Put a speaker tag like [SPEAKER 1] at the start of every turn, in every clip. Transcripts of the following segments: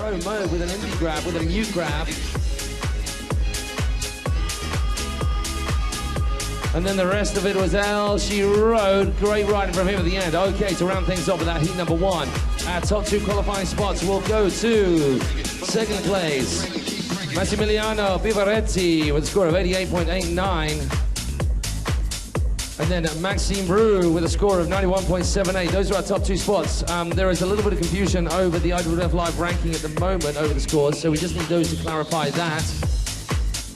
[SPEAKER 1] Pro mode with an indie grab, with a mute grab. And then the rest of it was L. She rode. Great riding from him at the end. Okay, to round things off with that heat number one. Our top two qualifying spots will go to second place, Massimiliano Pivaretti with a score of 88.89. And then Maxime Brou with a score of 91.78. Those are our top two spots. There is a little bit of confusion over the IWF Live ranking at the moment over the scores, so we just need those to clarify that.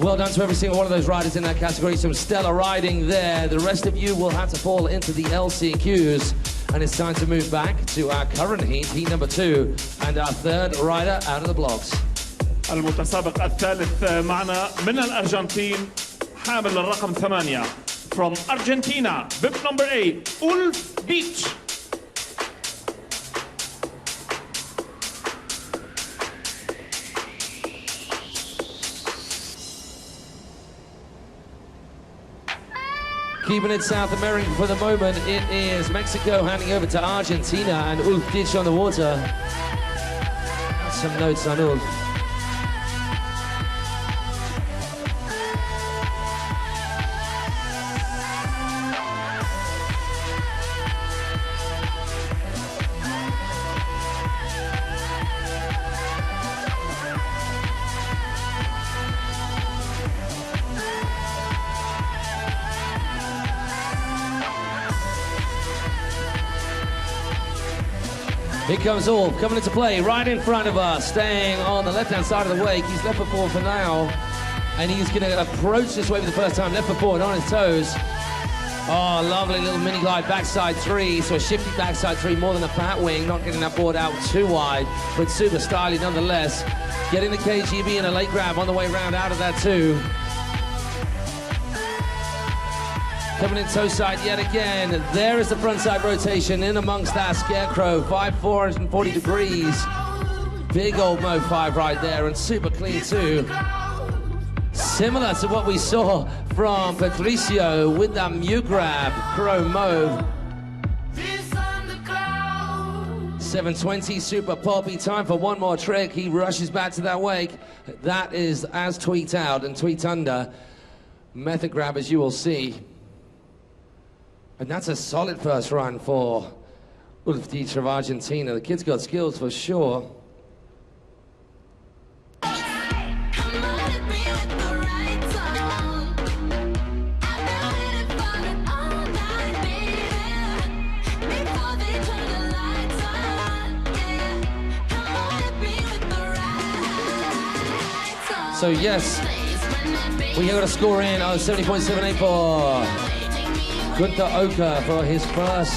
[SPEAKER 1] Well done to every single one of those riders in that category. Some stellar riding there. The rest of you will have to fall into the LCQs. And it's time to move back to our current heat, heat number two, and our third rider out of the blocks.
[SPEAKER 2] المتسابق الثالث معنا من الأرجنتين حامل الرقم 8 from Argentina bib number 8 Ulf DITSCH.
[SPEAKER 1] Keeping it South American for the moment, it is Mexico handing over to Argentina and Ulf DITSCH on the water. Some notes on Ulf. Here comes Ulf, coming into play right in front of us, staying on the left-hand side of the wake. He's left foot forward for now, and he's going to approach this wave for the first time, left foot forward on his toes. Oh, lovely little mini glide backside three, so a shifty backside three, more than a bat wing, not getting that board out too wide, but super stylish nonetheless. Getting the KGB and a late grab on the way round out of that too. Coming in toe side yet again. There is the front side rotation in amongst that scarecrow. 440 degrees. Big old Mo 5 right there, and super clean too. Similar to what we saw from Patricio with that mute grab, Chrome Mauve. 720, super poppy. Time for one more trick. He rushes back to that wake. That is as tweet out and tweet under. Method grab, as you will see. And that's a solid first run for Ulf DITSCH of Argentina. The kid's got skills for sure. So yes, we got a score in of 70.78 for Guenther OKA for his first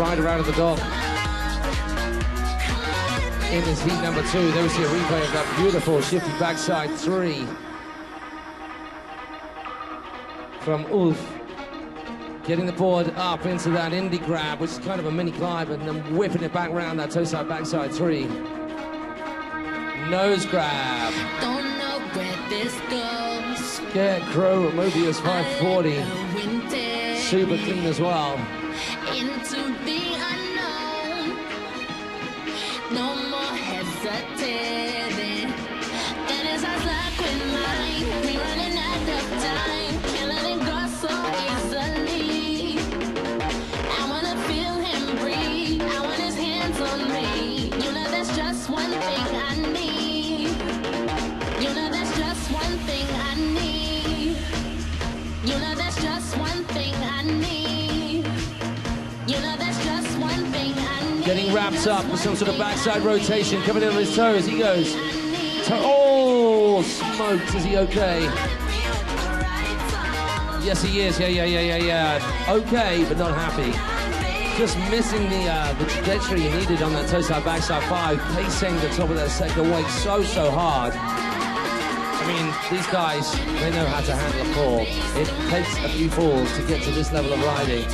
[SPEAKER 1] rider out of the dock in his heat number two. There we see a replay of that beautiful shifty backside three from Ulf. Getting the board up into that indie grab, which is kind of a mini glide, and then whipping it back around that toe side backside three. Nose grab.
[SPEAKER 3] Don't know where this goes.
[SPEAKER 1] Scarecrow Mobius 540. Super clean as well.
[SPEAKER 3] Into the unknown. No more hesitating. And as I slide with mine, we running out of time. Can't let it go so easily. I wanna feel him breathe. I want his hands on me. You know that's just one thing I need. You know that's just one thing I need. You know that's just one thing I need. You know that's just one thing I need.
[SPEAKER 1] Getting wrapped up with some sort of backside rotation, coming in on his toes. He goes. Oh, smoked. Is he okay? Yes, he is. Yeah. Okay, but not happy. Just missing the trajectory he needed on that toe side backside five, pacing the top of that second wake so hard. I mean, these guys, they know how to handle a fall. It takes a few falls to get to this level of riding.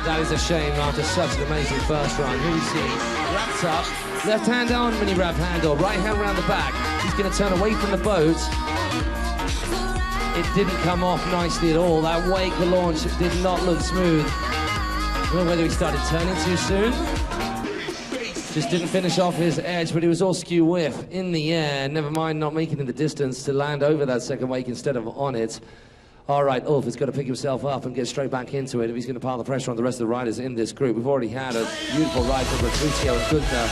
[SPEAKER 1] That is a shame after such an amazing first run. Here we see, wraps up, left hand on mini wrap handle, right hand around the back. He's going to turn away from the boat. It didn't come off nicely at all. That wake, the launch, did not look smooth. don't know whether he started turning too soon. Just didn't finish off his edge, but he was all skew whiff in the air. Never mind not making it the distance to land over that second wake instead of on it. All right, Ulf has got to pick himself up and get straight back into it if he's going to pile the pressure on the rest of the riders in this group. We've already had a beautiful ride from Patricio and Guenther.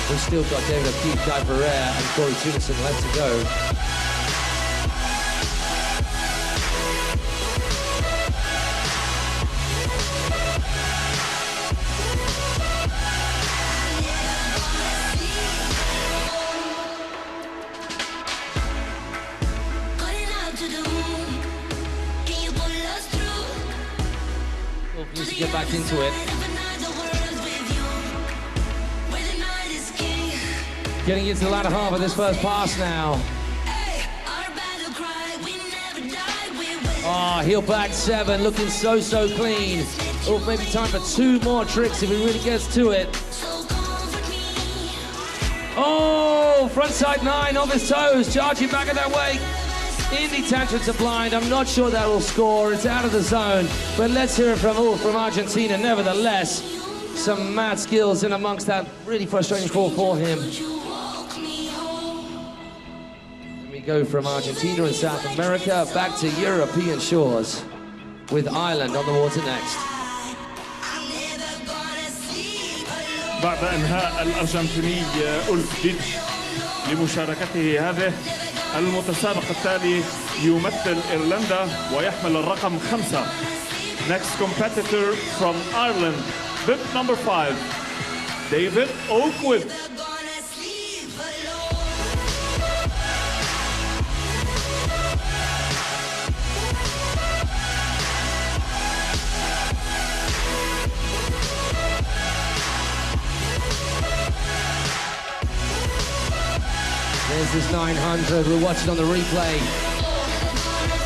[SPEAKER 1] We've still got David OKA Guenther and Cory TEUNISSEN left to go. Needs to get back into it. Getting into the latter half of this first pass now. Oh, heel back 7, looking so clean. Oh, maybe time for 2 more tricks if he really gets to it. Oh, front side 9 off his toes, charging back at that wake. Indy tantrums are blind. I'm not sure that will score. It's out of the zone. But let's hear it from Ulf from Argentina. Nevertheless, some mad skills in amongst that really frustrating call for him. And we go from Argentina and South America back to European shores with Ireland on the water next.
[SPEAKER 2] بعد انهاء الارجنتيني أولف ديتش لمشاركته هذه المتسابق التالي يمثل إيرلندا ويحمل الرقم 5. Next competitor from Ireland, bib number 5, David OKA Guenther.
[SPEAKER 1] There's this 900, we're watching on the replay.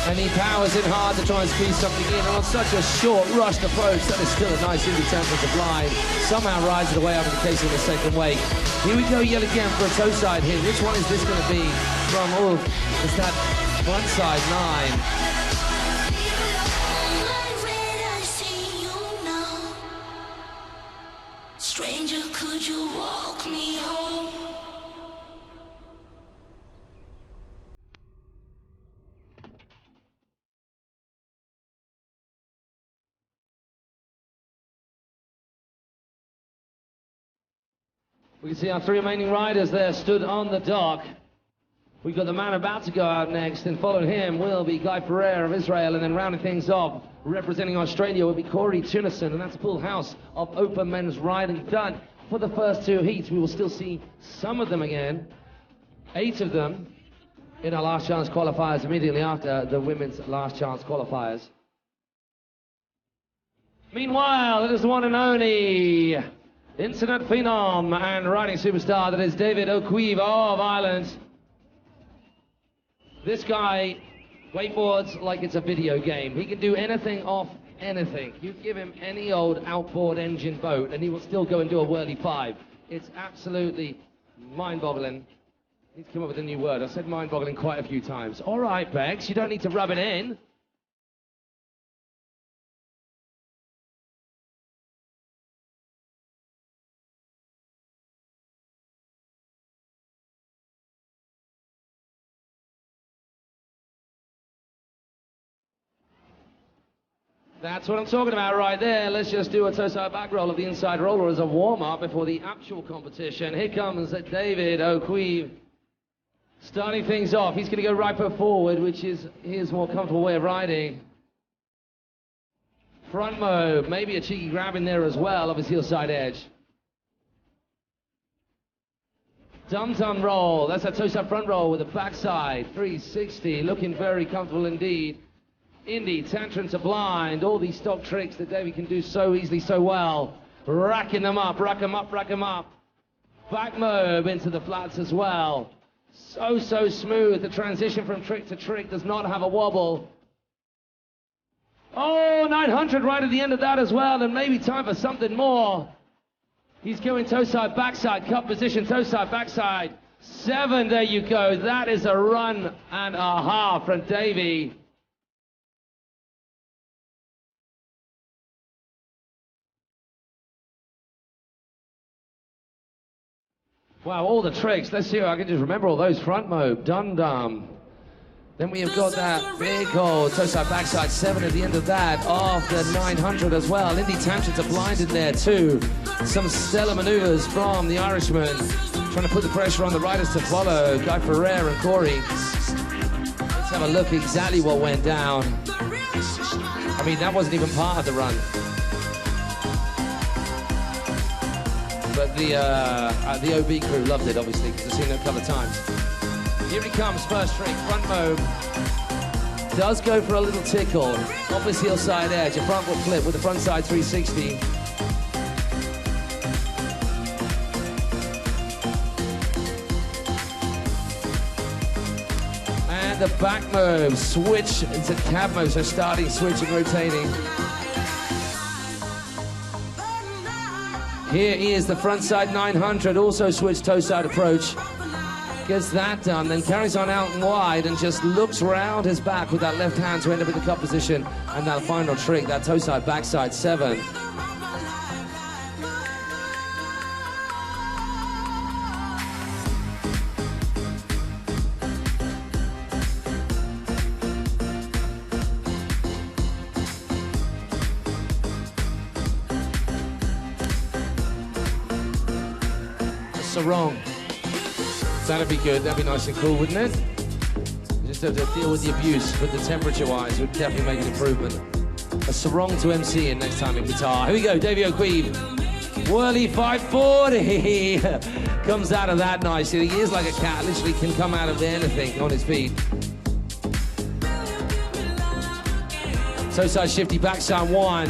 [SPEAKER 1] And he powers in hard to try and squeeze something in. And on such a short, rushed approach, that is still a nice Indy tantrum to blind. Somehow rides it away after the case in the second wake. Here we go yet again for a toe side hit. Which one is this going to be from Ulf? It's that front side 9.
[SPEAKER 3] Stranger, could you walk me home?
[SPEAKER 1] We can see our 3 remaining riders there stood on the dock. We've got the man about to go out next, and following him will be Guenther of Israel, and then rounding things off, representing Australia, will be Cory TEUNISSEN, and that's a full house of open men's riding done for the first 2 heats. We will still see some of them again, 8 of them in our last chance qualifiers immediately after the women's last chance qualifiers. Meanwhile, it is the one and only internet phenom and riding superstar that is David OKA of Ireland. This guy wakeboards like it's a video game. He can do anything off anything. You give him any old outboard engine boat and he will still go and do a whirly 5. It's absolutely mind-boggling. I need to come up with a new word. I've said mind-boggling quite a few times. All right, Bex, you don't need to rub it in. That's what I'm talking about right there. Let's just do a toe-side back roll of the inside roller as a warm-up before the actual competition. Here comes David OKA. Starting things off, he's going to go right foot forward, which is his more comfortable way of riding. Front mode, maybe a cheeky grab in there as well of his heel side edge. Dum-dum roll, that's a toe-side front roll with a backside 360, looking very comfortable indeed. Indy, tantrum to blind, all these stock tricks that David can do so easily, so well. Racking them up, rack them up, rack them up. Back mode into the flats as well. So smooth. The transition from trick to trick does not have a wobble. Oh, 900 right at the end of that as well, and maybe time for something more. He's going toe side, backside, cut position, toe side, backside. 7, there you go. That is a run and a half from Davey. Wow, all the tricks. Let's see if I can just remember all those. Front mobe, dum-dum. Then we have got that big old toe-side, backside 7 at the end of that, off the 900 as well. Indy Tantrums are blinded there too. Some stellar maneuvers from the Irishman, trying to put the pressure on the riders to follow, Guy Ferrer and Cory. Let's have a look exactly what went down. I mean, that wasn't even part of the run. But the OB crew loved it, obviously, because I've seen it a couple of times. Here he comes, first trick, front mobe. Does go for a little tickle. Opposite heel side edge, a frontward flip with the front side 360. And the back mobe, switch into cab mode, so starting, switching, rotating. Here is the front side 900, also switch toe side approach. Gets that done, then carries on out and wide and just looks round his back with that left hand to end up in the cup position. And that final trick, that toe side, backside 7. That's so wrong. That'd be good, that'd be nice and cool, wouldn't it? Just have to deal with the abuse, but the temperature-wise would definitely make an improvement. A sarong to MC in next time in Qatar. Here we go, Davey O'Queeve. Whirly 540! Comes out of that nicely. He is like a cat, literally can come out of anything on his feet. Toe side shifty, backside 1.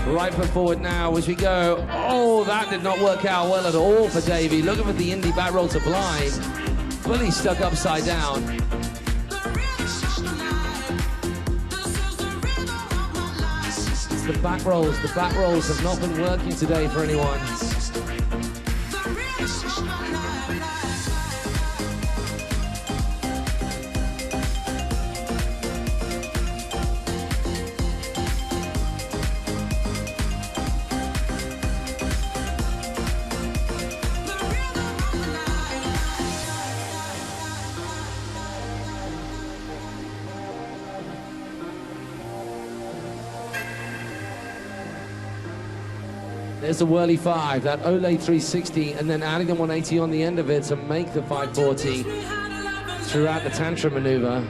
[SPEAKER 1] Right foot forward now as we go. Oh, that did not work out well at all for Davey. Looking for the Indy back roll to blind. Fully stuck upside down. The back rolls have not been working today for anyone. There's the whirly 5, that Olay 360, and then adding a 180 on the end of it to make the 540 throughout the tantrum maneuver.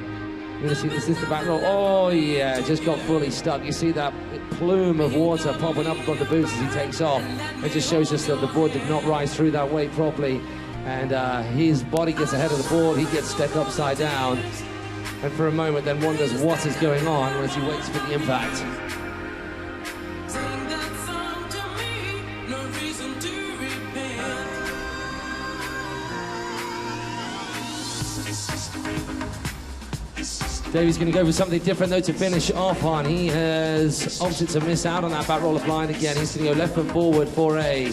[SPEAKER 1] You're gonna see, is this the back roll? Oh yeah, just got fully stuck. You see that plume of water popping up above the boots as he takes off. It just shows us that the board did not rise through that weight properly. And his body gets ahead of the board, he gets stuck upside down. And for a moment then wonders what is going on as he waits for the impact. Davey's going to go for something different though to finish off on. He has opted to miss out on that back roller blind again. He's going to go left foot forward for a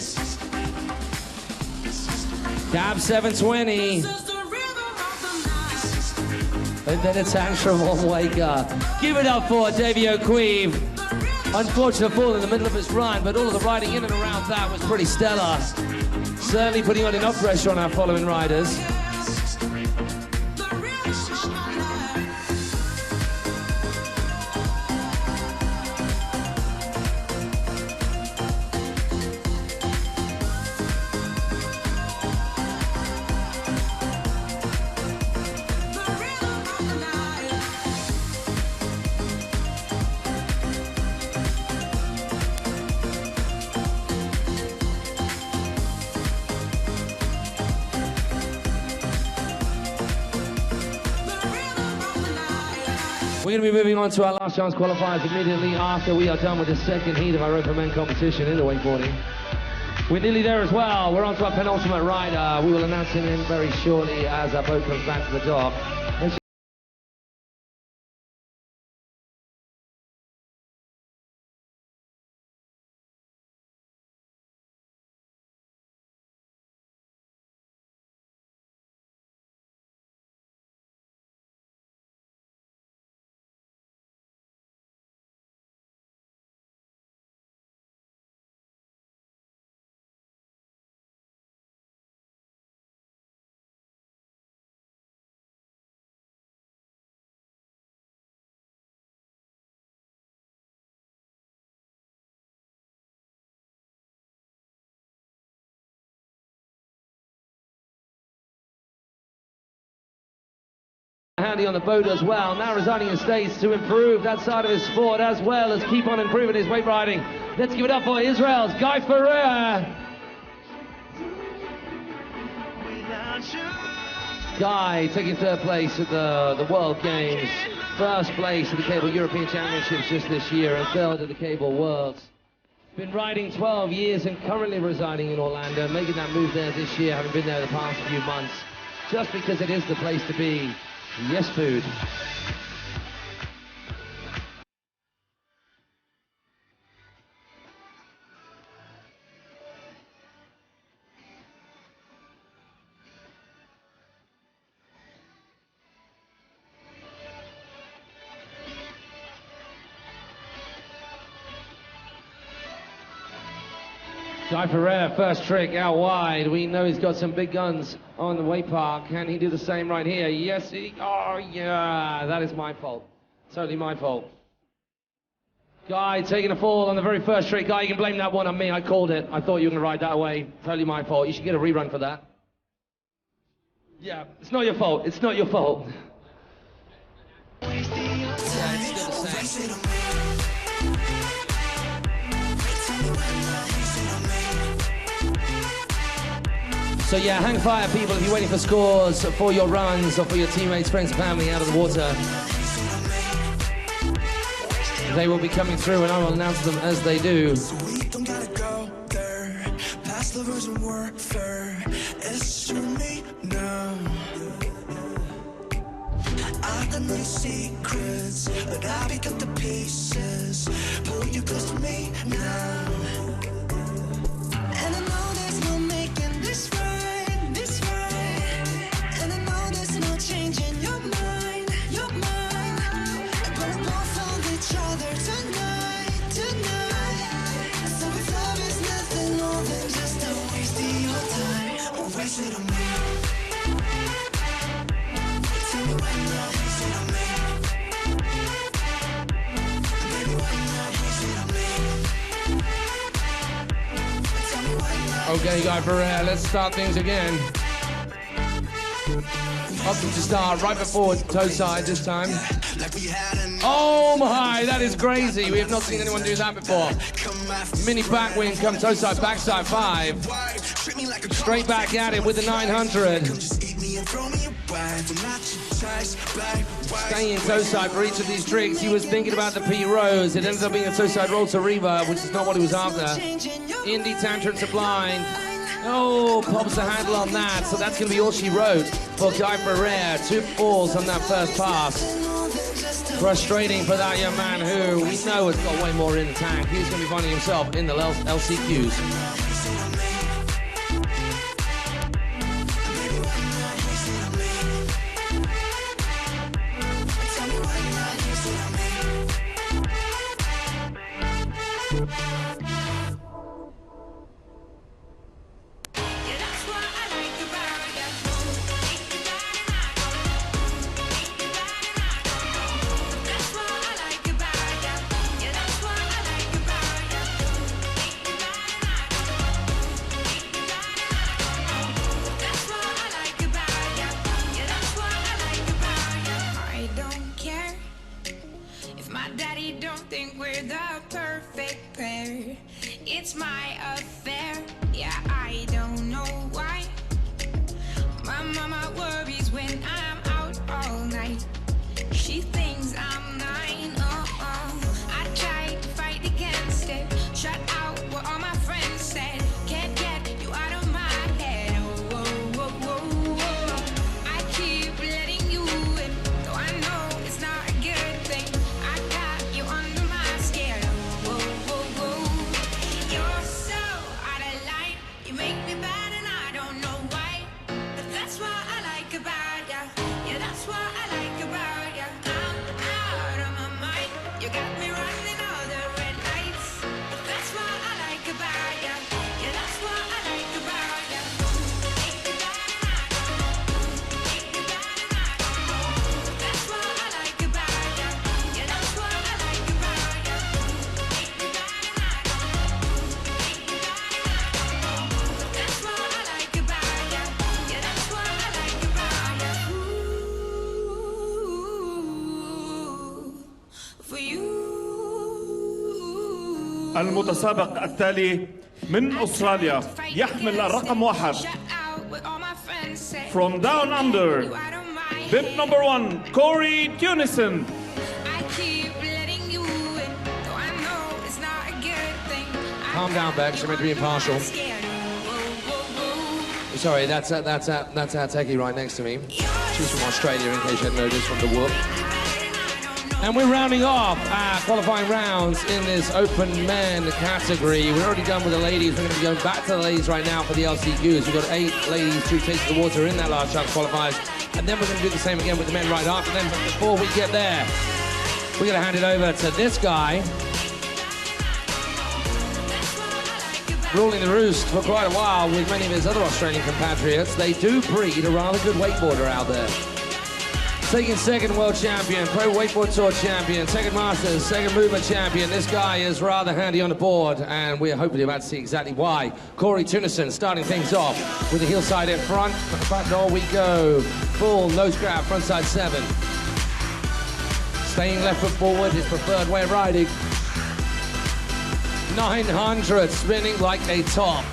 [SPEAKER 1] cab 720. And then a tantrum on wake up. Give it up for Davey O'Queeve. Unfortunate fall in the middle of his run, but all of the riding in and around that was pretty stellar. Certainly putting on enough pressure on our following riders. We're going to be moving on to our last chance qualifiers immediately after we are done with the second heat of our open men competition in the wakeboarding. We're nearly there as well. We're on to our penultimate rider. We will announce him in very shortly as our boat comes back to the dock. Handy on the boat as well, now residing in the States to improve that side of his sport as well as keep on improving his weight riding. Let's give it up for Israel's Guy Ferrer. Guy taking third place at the World Games, first place at the Cable European Championships just this year, and third at the Cable Worlds. Been riding 12 years and currently residing in Orlando, making that move there this year, having been there the past few months, just because it is the place to be. Yes, food. Guy Ferrer, first trick out wide. We know he's got some big guns on the way park. Can he do the same right here? Yes, oh yeah, that is my fault. Totally my fault. Guy taking a fall on the very first trick. Guy, you can blame that one on me. I called it. I thought you were going to ride that way. Totally my fault. You should get a rerun for that. Yeah, it's not your fault. It's not your fault. Yeah, it's still the same. So yeah, hang fire, people, if you're waiting for scores for your runs or for your teammates, friends, and family out of the water. They will be coming through and I will announce them as they do. So we don't gotta go there. Past lovers and warfare. It's just you and me now. I got no secrets, but I pick up the pieces. Pull you close to me now. And I know there's no making this right. Changing your mind, your mind. But we both found each other tonight, tonight. So if love is nothing more than just a waste of your time, or waste it on me. Tell me why not waste it on me. Baby, why not waste it on me? Tell me why not. Okay, Guy Ferrer, let's start things again. Opting to start right before toe side this time. Oh my, that is crazy. We have not seen anyone do that before. Mini back wing, come toe side, backside 5. Straight back at it with the 900. Staying toe side for each of these tricks. He was thinking about the P rows. It ended up being a toe side roll to reverb, which is not what he was after. Indie tantrum to blind. Oh, pops the handle on that, so that's going to be all she wrote for Guy Ferrer. 2 falls on that first pass. Frustrating for that young man who we know has got way more in the tank. He's going to be finding himself in the LCQs.
[SPEAKER 4] It's my affair, yeah, I don't know why. My mama worries when I'm out all night. She thinks I'm 9, I try to fight against it. Shut out what all my friends said. Can't get you out of my head. Oh, oh, oh, oh. I keep letting you in, though I know it's not a good thing. I got you under my skin. Oh, oh, oh, oh. You're so out of line. You make me bad and I don't know why. But that's what I like about ya. Yeah, that's what I like about ya. I'm
[SPEAKER 2] المتسابق التالي من أستراليا يحمل الرقم 1 from down under, bib number 1, Cory TEUNISSEN.
[SPEAKER 1] Calm down, Bex. You're meant to be impartial. Sorry, that's our techie right next to me. She's from Australia, in case you hadn't noticed from the whoop. And we're rounding off our qualifying rounds in this open men category. We're already done with the ladies. We're going to be going back to the ladies right now for the LCQs. We've got 8 ladies who take the water in that last chance qualifiers. And then we're going to do the same again with the men right after them. But before we get there, we're going to hand it over to this guy. Ruling the roost for quite a while with many of his other Australian compatriots. They do breed a rather good wakeboarder out there. Taking second world champion, pro wakeboard tour champion, second masters, second mover champion. This guy is rather handy on the board, and we're hopefully about to see exactly why. Cory TEUNISSEN starting things off with the heel side in front. Front door we go. Full nose grab, front side 7. Staying left foot forward, his preferred way of riding. 900, spinning like a top.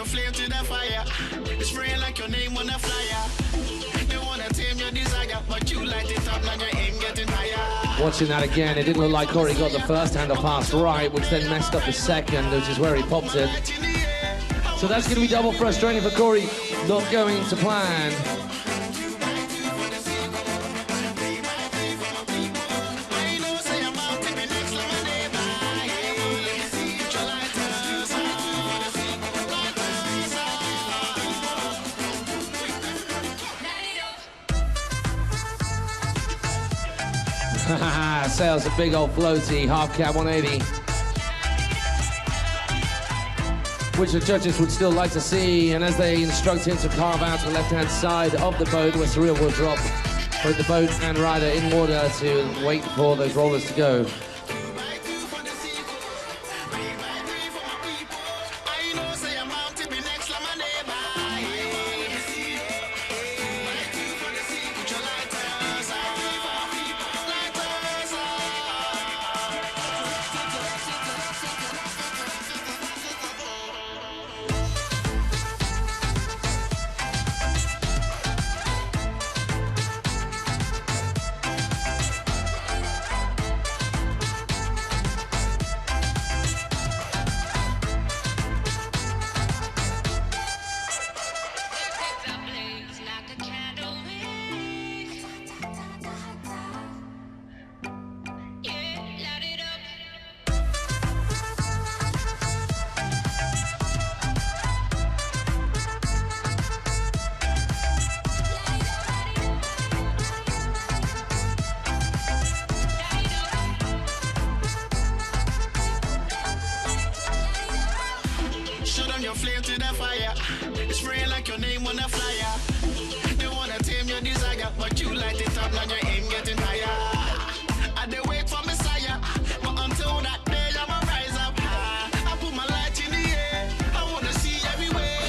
[SPEAKER 5] flame to the fire. Spraying like your name on a flyer. They wanna tame your desire, but you light it up, now your aim getting higher.
[SPEAKER 1] Watching that again, it didn't look like Cory got the first handle pass right, which then messed up the second, which is where he popped it. So that's going to be double frustrating for Cory, not going to plan. Sails a big old floaty, half cab 180. Which the judges would still like to see, and as they instruct him to carve out the left-hand side of the boat, where Cyril will drop both the boat and rider in water to wait for those rollers to go.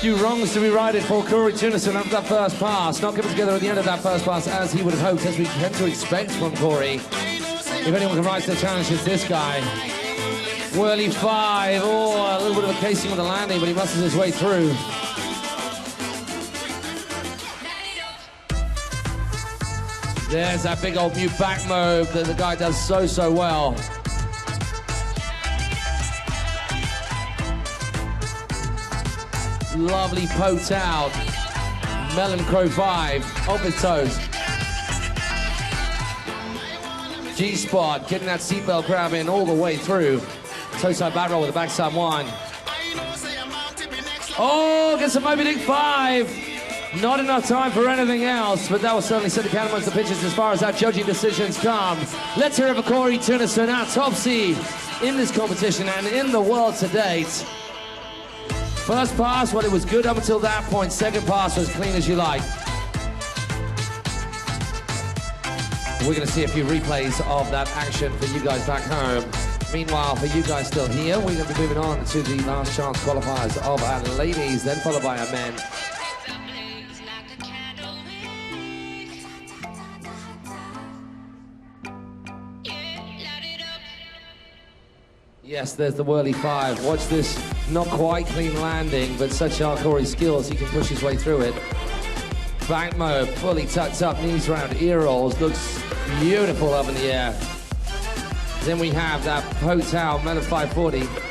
[SPEAKER 1] Few wrongs to be righted for Cory TEUNISSEN after that first pass. Not coming together at the end of that first pass as he would have hoped, as we tend to expect from Cory. If anyone can rise to the challenge, it's this guy. Whirly 5. Oh, a little bit of a casing with the landing, but he muscles his way through. There's that big old mute back move that the guy does so well. Lovely poked out. Melon Crow 5 off his toes. G-spot, getting that seatbelt grab in all the way through. Toe side back roll with the backside 1. Oh, gets a Moby Dick 5. Not enough time for anything else, but that will certainly set the cat amongst the pitches as far as our judging decisions come. Let's hear it for Cory TEUNISSEN, our top seed in this competition and in the world to date. First pass, well, it was good up until that point. Second pass was clean as you like. We're going to see a few replays of that action for you guys back home. Meanwhile, for you guys still here, we're going to be moving on to the last chance qualifiers of our ladies, then followed by our men. Yes, there's the Whirly 5. Watch this, not quite clean landing, but such are Cory's skills, he can push his way through it. Back mode, fully tucked up, knees round, ear rolls, looks beautiful up in the air. Then we have that Hotel Melon 540.